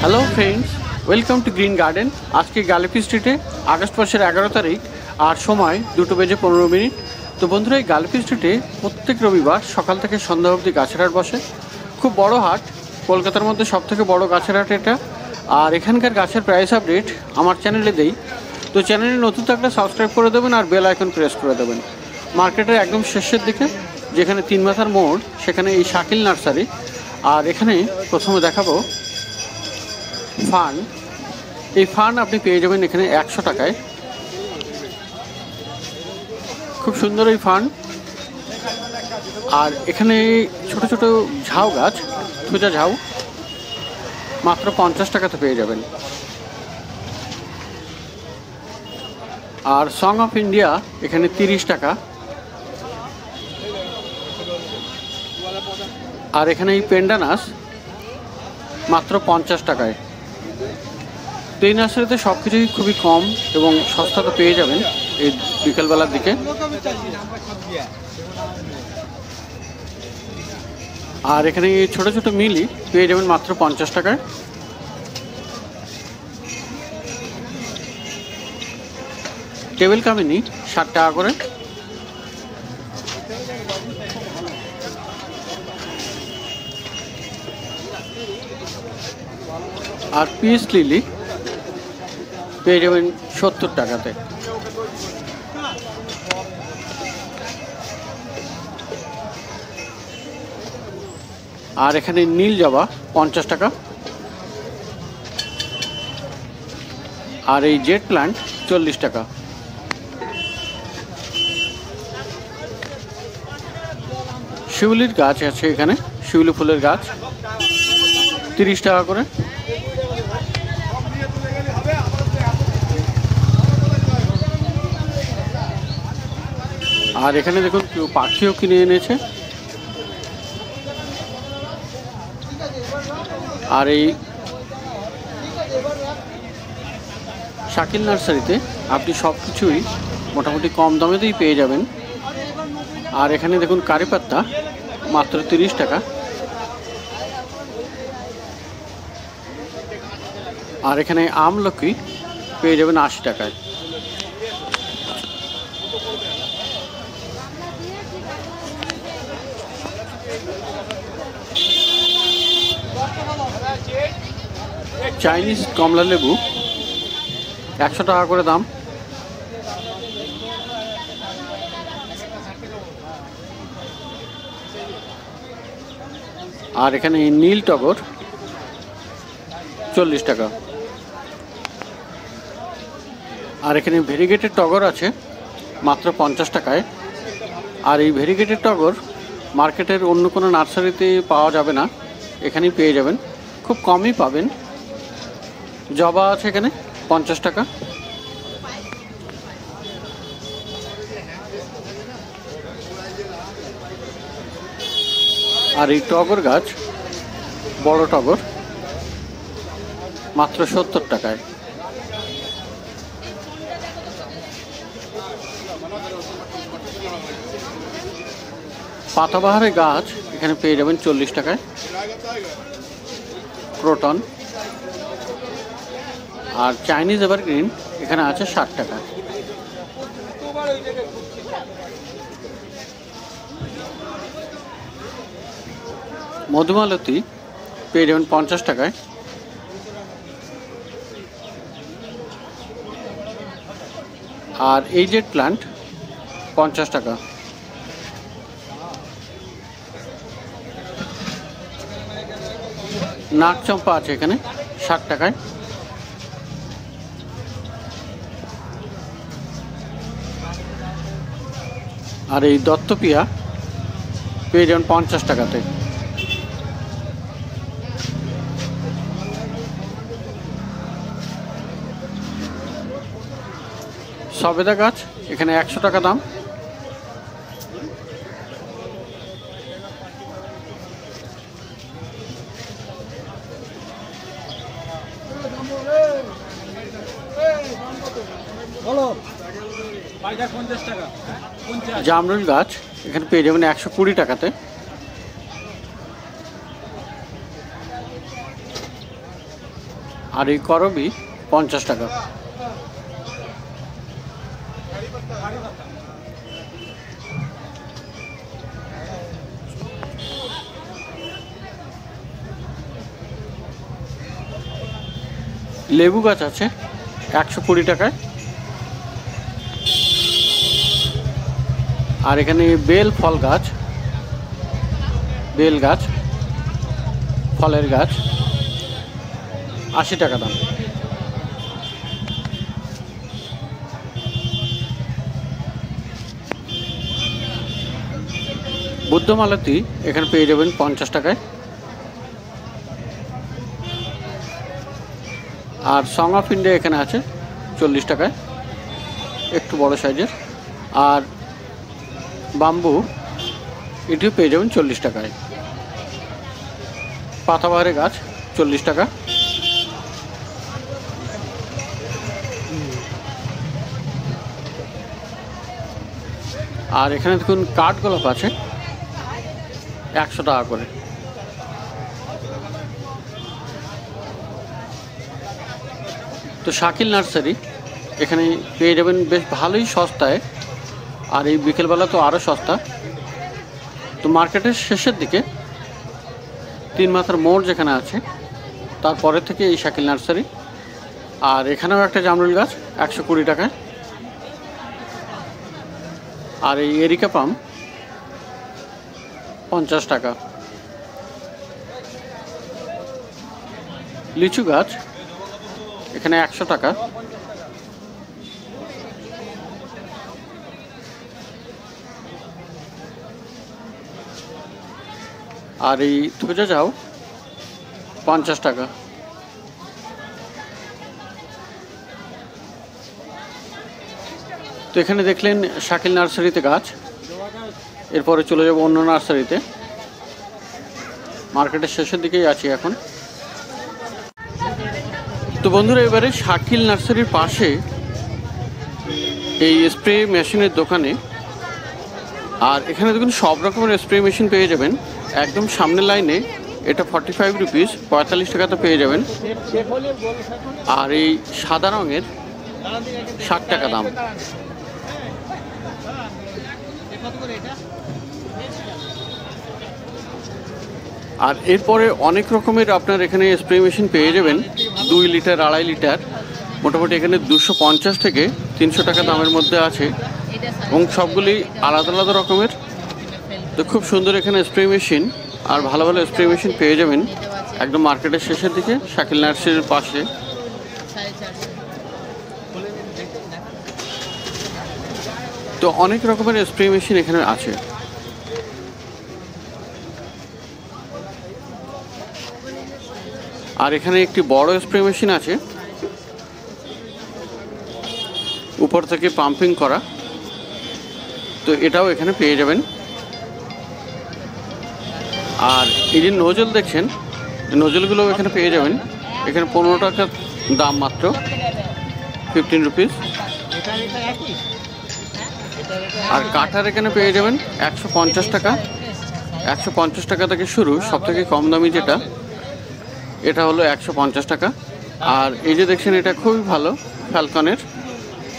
Hello friends, welcome to green garden. আজকে গ্যালাপি স্ট্রিটে August মাসের 11 তারিখ আর সময় 2:15 তো বন্ধুরা, এই গ্যালাপি স্ট্রিটে প্রত্যেক রবিবার সকাল থেকে সন্ধ্যা অবধি গাছের হাট বসে। খুব বড় হাট, কলকাতার মধ্যে সবথেকে বড় গাছের হাট এটা। আর এখানকার গাছের প্রাইস আপডেট আমার চ্যানেলে দেই, তো চ্যানেলে নতুন থাকলে সাবস্ক্রাইব করে দেবেন আর বেল আইকন প্রেস করে দেবেন। মার্কেটের একদম শেষের দিকে যেখানে 3 মাথার মোড়, সেখানে এই শাকিল নার্সারি। আর এখানে প্রথমে দেখাবো ফান। এই ফান আপনি পেয়ে যাবেন এখানে 100 টাকায়। খুব সুন্দর এই ফান। আর এখানে ছোট ছোট ঝাউ গাছ, সোজা ঝাউ, মাত্র 50 টাকাতে পেয়ে যাবেন। আর সং অফ ইন্ডিয়া এখানে 30 টাকা। আর এখানে এই পেন্ডানাস মাত্র 50 টাকায়। তো এই নার্সারিতে সব কিছুই খুবই কম এবং সস্তাতে পেয়ে যাবেন এই বিকেলবেলার দিকে। আর এখানে ছোট ছোট মিলি পেয়ে যাবেন মাত্র 50 টাকায়। টেবিল কামিনি 60 টাকা করে। আর পিস লিলি পেয়ে যাবেন 70 টাকাতে। আর এখানে নীল জবা 50 টাকা। আর এই জেট প্ল্যান্ট 40 টাকা। শিউলির গাছ আছে এখানে, শিউলি ফুলের গাছ 30 টাকা করে। আর এখানে দেখুন কেউ পাখিও কিনে এনেছে। আর এই শাকিল নার্সারিতে আপনি সব কিছুই মোটামুটি কম দামেতেই পেয়ে যাবেন। আর এখানে দেখুন কারি পাত্তা মাত্র 30 টাকা। আর এখানে আমলকি পেয়ে যাবেন 80 টাকায়। চাইনিজ কমলা লেবু 100 টাকা করে দাম। আর এখানে নীল টগর 40 টাকা। আর এখানে ভেরিগেটেড টগর আছে মাত্র 50 টাকায়। আর এই ভেরিগেটেড টগর মার্কেটের অন্য কোনো নার্সারিতে পাওয়া যাবে না, এখানেই পেয়ে যাবেন, খুব কমই পাবেন। জবা আছে এখানে 50 টাকা। আর এই টগর গাছ, বড় টগর, মাত্র 70 টাকায়। পাতাবাহারের গাছ এখানে পেয়ে যাবেন 40 টাকায়। ক্রোটন আর চাইনিজ এভারগ্রিন এখানে আছে 60 টাকা। মধুমালতী পেয়ে যাবেন 50 টাকায়। আর এই জেট প্ল্যান্ট 50 টাকা। নাক চম্পা আছে এখানে 60 টাকায়। আর এই দত্তপিয়া পেয়ে যাবেন 50 টাকাতে। সবেদা গাছ এখানে 100 টাকা দাম। জামরুল গাছ এখানে পেয়ে যাবেন 120 টাকাতে। আর এই করবি 50 টাকা। লেবু গাছ আছে 120 টাকায়। আর এখানে বেল ফল গাছ, বেল গাছ, ফলের গাছ 80 টাকা দাম। বুদ্ধমালতী এখানে পেয়ে যাবেন 50 টাকায়। আর সং অফ ইন্ডিয়া এখানে আছে 40 টাকায়, একটু বড় সাইজের। আর বাম্বু এটিও পেয়ে যাবেন 40 টাকায়। পাতাবাহারের গাছ 40 টাকা। আর এখানে দেখুন কাঠগোলাপ আছে 100 টাকা করে। তো শাকিল নার্সারি এখানে পেয়ে যাবেন বেশ ভালোই সস্তায়। আর এই বিকেলবেলা তো আরও সস্তা। তো মার্কেটের শেষের দিকে 3 মাথার মোড় যেখানে আছে তারপরে থেকে এই শাকিল নার্সারি। আর এখানেও একটা জামরুল গাছ 120 টাকায়। আর এই এরিকা পাম 50 টাকা। লিচু গাছ এখানে 100 টাকা। আর এই তুজা যাও 50 টাকা। তো এখানে দেখলেন শাকিল নার্সারিতে গাছ। এরপরে চলে যাব অন্য নার্সারিতে। মার্কেটের শেষের দিকেই আছি এখন। তো বন্ধুরা এবারে শাকিল নার্সারির পাশে এই স্প্রে মেশিনের দোকানে। আর এখানে দেখুন সব রকমের স্প্রে মেশিন পেয়ে যাবেন একদম সামনের লাইনে। এটা 45 রুপিস, 45 টাকাতে পেয়ে যাবেন। আর এই সাদা রঙের 60 টাকা দাম। আর এরপরে অনেক রকমের আপনার এখানে স্প্রে মেশিন পেয়ে যাবেন 2 লিটার 2.5 লিটার। মোটামুটি এখানে 250 থেকে 300 টাকা দামের মধ্যে আছে এবং সবগুলি আলাদা আলাদা রকমের। তো খুব সুন্দর এখানে স্প্রে মেশিন আর ভালো ভালো স্প্রে মেশিন পেয়ে যাবেন একদম মার্কেটের শেষের দিকে শাকিল নার্সারির পাশে। তো অনেক রকমের স্প্রে মেশিন এখানে আছে। আর এখানে একটি বড় স্প্রে মেশিন আছে, উপর থেকে পাম্পিং করা। তো এটাও এখানে পেয়ে যাবেন। আর এই যে নোজল দেখছেন, নোজলগুলো এখানে পেয়ে যাবেন। এখানে 15 টাকা দাম মাত্র, 15 রুপিস। আর কাঠার এখানে পেয়ে যাবেন 150 টাকা। 150 টাকা থেকে শুরু। সব থেকে কম দামি যেটা এটা হলো 150 টাকা। আর এই যে দেখছেন এটা খুবই ভালো ফ্যালকনের,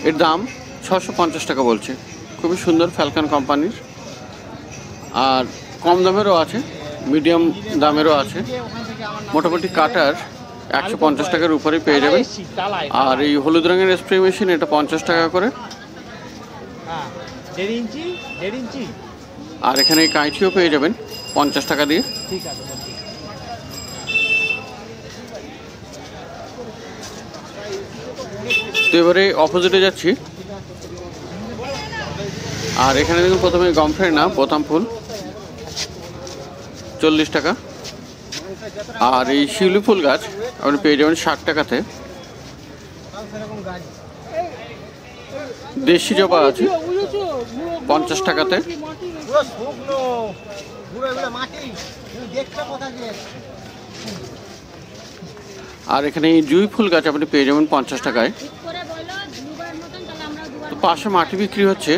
এর দাম 650 টাকা বলছে। খুবই সুন্দর ফ্যালকন কোম্পানির। আর কম দামেরও আছে, মিডিয়াম দামেরও আছে। মোটামুটি কাটার 150 টাকার উপরেই পেয়ে যাবেন। আর এই হলুদ রঙের স্প্রে মেশিন এটা 50 টাকা করে। আর এখানে এই কাঁচিও পেয়ে যাবেন 50 টাকা দিয়ে। তো এবারে অপোজিটে যাচ্ছি। আর এখানে দেখুন প্রথমে গমফ্রের না বোতাম ফুল 40 টাকা। আর এই শিউলি ফুল গাছ আপনি পেয়ে যাবেন 60 টাকাতে। দেশি জবা আছে 50 টাকাতে। আর এখানে এই জুঁই ফুল গাছ আপনি পেয়ে যাবেন 50 টাকায়। তো পাশে মাটি বিক্রি হচ্ছে।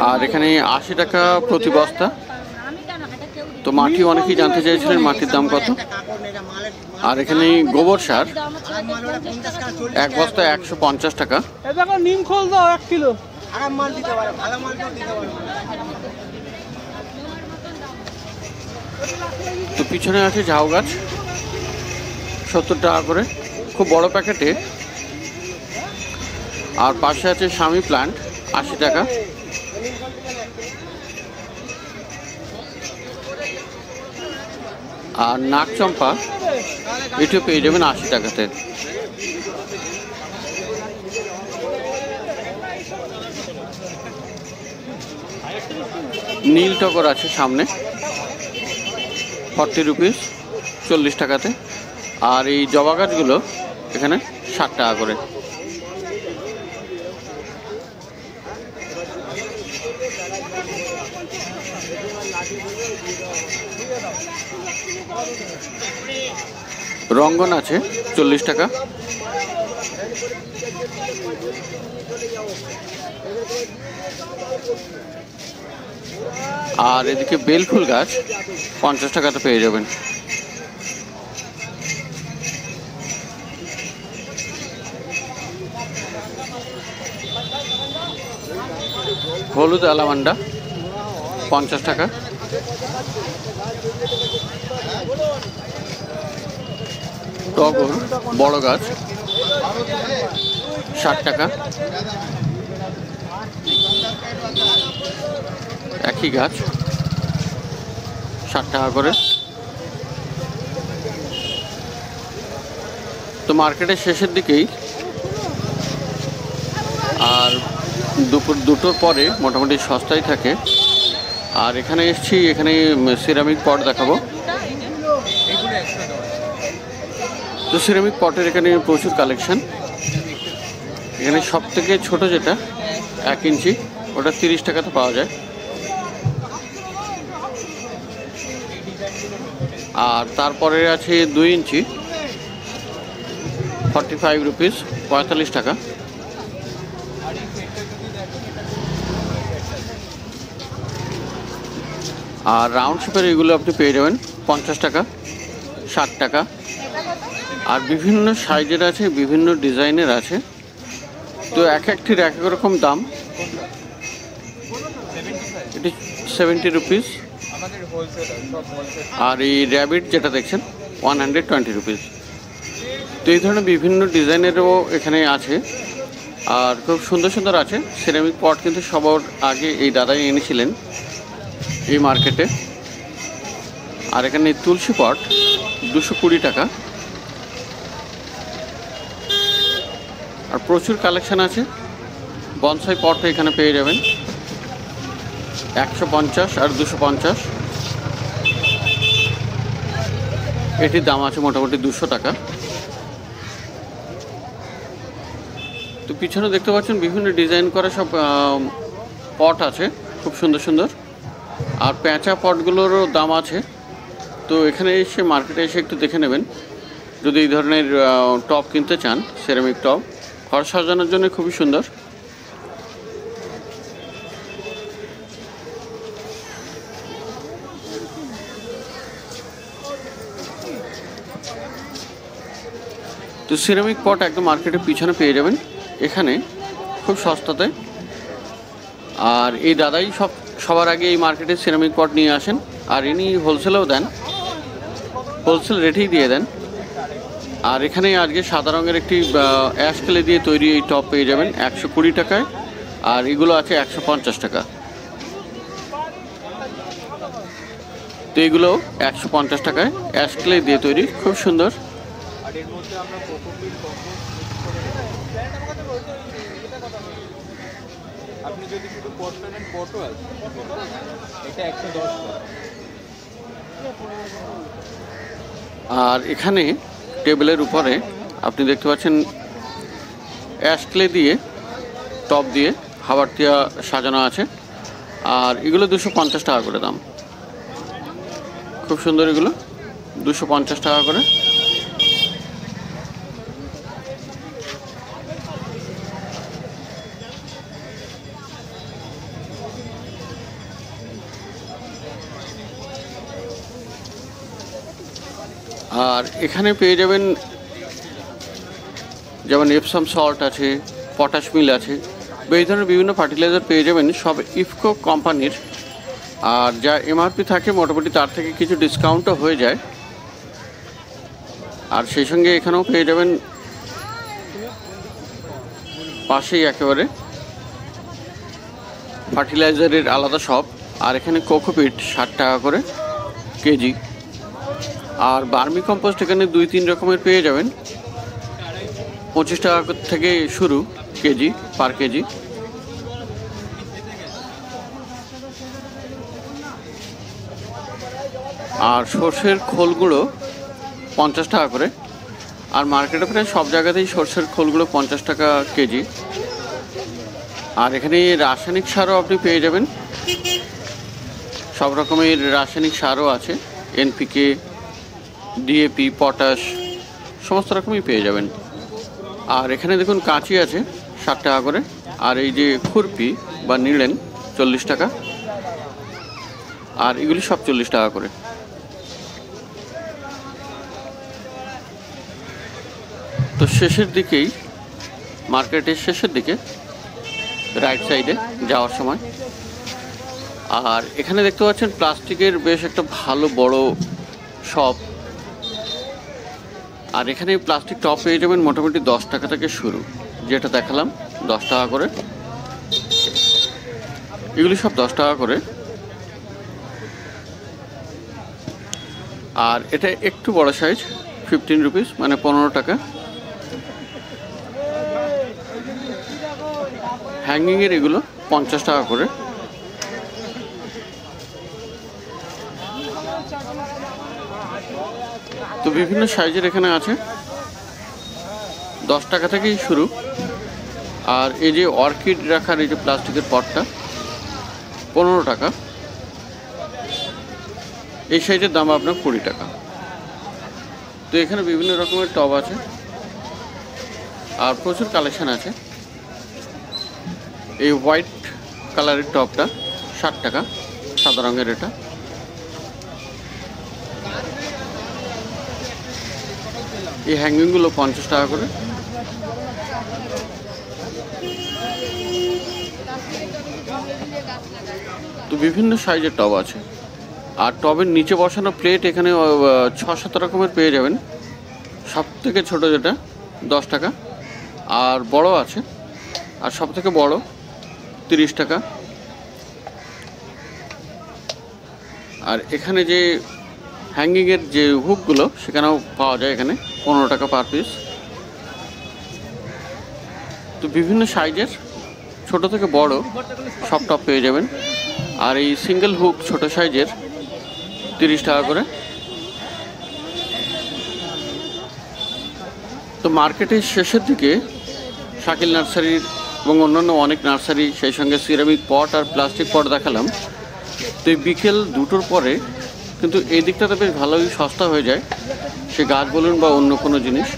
আর এখানে 80 টাকা প্রতি বস্তা। তো মাটি অনেকেই জানতে চাইছিলেন মাটির দাম কত। আর এখানে গোবর সার এক বস্তা 150 টাকা। নিম খোল দাও 1 কিলো। তো পিছনে আছে ঝাউ গাছ 70 টাকা করে, খুব বড় প্যাকেটে। আর পাশে আছে স্বামী প্লান্ট 80 টাকা। আর নাক চম্পা এটিও পেয়ে যাবেন 80 টাকাতে। নীল টগর আছে সামনে 40 রুপিস 40 টাকাতে। আর এই জবা গাছগুলো এখানে 60 টাকা করে। রঙ্গন আছে 40 টাকা। আর এদিকে বেলফুল গাছ 50 টাকাতে পেয়ে যাবেন। হলুদ অ্যালামান্ডা 50 টাকা। টগর বড় গাছ 60 টাকা। একই গাছ 60 টাকা করে। তো মার্কেটের শেষের দিকেই, আর দুপুর 2টোর পরে মোটামুটি সস্তায় থাকে। আর এখানে এসেছি, এখানে সিরামিক পট দেখাবো। তো সিরামিক পটের এখানে প্রচুর কালেকশন। এখানে সব থেকে ছোট যেটা 1 ইঞ্চি, ওটা 30 টাকাতে পাওয়া যায়। আর তারপরে আছে 2 ইঞ্চি 45 রুপিস 45 টাকা। আর রাউন্ড শেপের এগুলো আপনি পেয়ে যাবেন 50 টাকা 60 টাকা। আর বিভিন্ন সাইজের আছে, বিভিন্ন ডিজাইনের আছে। তো এক একটির এক এক রকম দাম। এটি 70 রুপিস। আর এই র্যাবিট যেটা দেখছেন 120 রুপিস। তো এই ধরনের বিভিন্ন ডিজাইনেরও এখানে আছে। আর খুব সুন্দর সুন্দর আছে। সিরামিক পট কিন্তু সবার আগে এই দাদাই এনেছিলেন এই মার্কেটে। আর এখানে তুলসী পট 220 টাকা। আর প্রচুর কালেকশন আছে। বনসাই পট এখানে পেয়ে যাবেন 150 আর 250। এটির দাম আছে মোটামুটি 200 টাকা। তো পিছনে দেখতে পাচ্ছেন বিভিন্ন ডিজাইন করা সব পট আছে, খুব সুন্দর সুন্দর। আর পেঁচা পটগুলোরও দাম আছে। তো এখানে এসে মার্কেটে এসে একটু দেখে নেবেন যদি এই ধরনের টপ কিনতে চান। সিরামিক টপ ঘর সাজানোর জন্য খুবই সুন্দর। তো সিরামিক পট একদম মার্কেটের পিছনে পেয়ে যাবেন এখানে খুব সস্তাতে। আর এই দাদাই সবার আগে এই মার্কেটে সিরামিক পট নিয়ে আসেন। আর ইনি হোলসেলেও দেন, হোলসেল রেটেই দিয়ে দেন। আর এখানে আজকে সাদা রঙের একটি অ্যাশ ক্লে দিয়ে তৈরি এই টপ পেয়ে যাবেন 120 টাকায়। আর এগুলো আছে 150 টাকা। তো এগুলো 150 টাকায় অ্যাশ ক্লে দিয়ে তৈরি, খুব সুন্দর। আপনি যদি শুধু পট নেন পটও আছে, এটা 110 টাকা। আর এখানে টেবিলের উপরে আপনি দেখতে পাচ্ছেন অ্যাশ ক্লে দিয়ে টপ দিয়ে হাওয়ারটিয়া সাজানো আছে। আর এগুলো 250 টাকা করে দাম, খুব সুন্দর। এগুলো 250 টাকা করে। আর এখানে পেয়ে যাবেন যেমন এপসাম সল্ট আছে, পটাশ মিল আছে, এই ধরনের বিভিন্ন ফার্টিলাইজার পেয়ে যাবেন সব ইফকো কোম্পানির। আর যা এমআরপি থাকে মোটামুটি তার থেকে কিছু ডিসকাউন্টও হয়ে যায়। আর সেই সঙ্গে এখানেও পেয়ে যাবেন পাশেই একেবারে ফার্টিলাইজারের আলাদা শপ। আর এখানে কোকোপিট 60 টাকা করে কেজি। আর বার্মি কম্পোস্ট এখানে 2-3 রকমের পেয়ে যাবেন, 25 টাকা থেকে শুরু কেজি, পার কেজি। আর সর্ষের খোলগুলো 50 টাকা করে। আর মার্কেটে প্রায় সব জায়গাতেই সর্ষের খোলগুলো 50 টাকা কেজি। আর এখানে রাসায়নিক সারও আপনি পেয়ে যাবেন, সব রকমের রাসায়নিক সারও আছে, এনপিকে, ডিএপি, পটাশ, সমস্ত রকমই পেয়ে যাবেন। আর এখানে দেখুন কাঁচি আছে 60 টাকা করে। আর এই যে খুরপি বা নিড়েন 40 টাকা। আর এগুলি সব 40 টাকা করে। তো শেষের দিকেই, মার্কেটের শেষের দিকে রাইট সাইডে যাওয়ার সময়, আর এখানে দেখতে পাচ্ছেন প্লাস্টিকের বেশ একটা ভালো বড় শপ। আর এখানে প্লাস্টিক টপ পেয়ে যাবেন মোটামুটি 10 টাকা থেকে শুরু, যেটা দেখালাম 10 টাকা করে। এগুলি সব 10 টাকা করে। আর এটা একটু বড় সাইজ, 15 রুপিস, মানে 15 টাকা। হ্যাঙ্গিংয়ের এগুলো 50 টাকা করে। তো বিভিন্ন সাইজের এখানে আছে, 10 টাকা থেকেই শুরু। আর এই যে অর্কিড রাখার এই যে প্লাস্টিকের পটটা 15 টাকা। এই সাইজের দাম আপনার 20 টাকা। তো এখানে বিভিন্ন রকমের টব আছে আর প্রচুর কালেকশন আছে। এই হোয়াইট কালারের টবটা 60 টাকা, সাদা রঙের এটা। এই হ্যাঙ্গিংগুলো 50 টাকা করে। তো বিভিন্ন সাইজের টব আছে। আর টবের নিচে বসানো প্লেট এখানে 6-7 রকমের পেয়ে যাবেন। সব থেকে ছোটো যেটা 10 টাকা, আর বড় আছে, আর সব থেকে বড় 30 টাকা। আর এখানে যে হ্যাঙ্গিংয়ের যে হুকগুলো সেখানেও পাওয়া যায়, এখানে 15 টাকা পার পিস। তো বিভিন্ন সাইজের ছোট থেকে বড় সব টপ পেয়ে যাবেন। আর এই সিঙ্গেল হুক ছোট সাইজের 30 টাকা করে। তো মার্কেটের শেষের দিকে শাকিল নার্সারির এবং অন্যান্য অনেক নার্সারি, সেই সঙ্গে সিরামিক পট আর প্লাস্টিক পট দেখালাম। তো এই বিকেল 2টোর পরে কিন্তু এই দিকটাতে বেশ ভালোই সস্তা হয়ে যায়, সে গাছ বলুন বা অন্য কোনো জিনিস।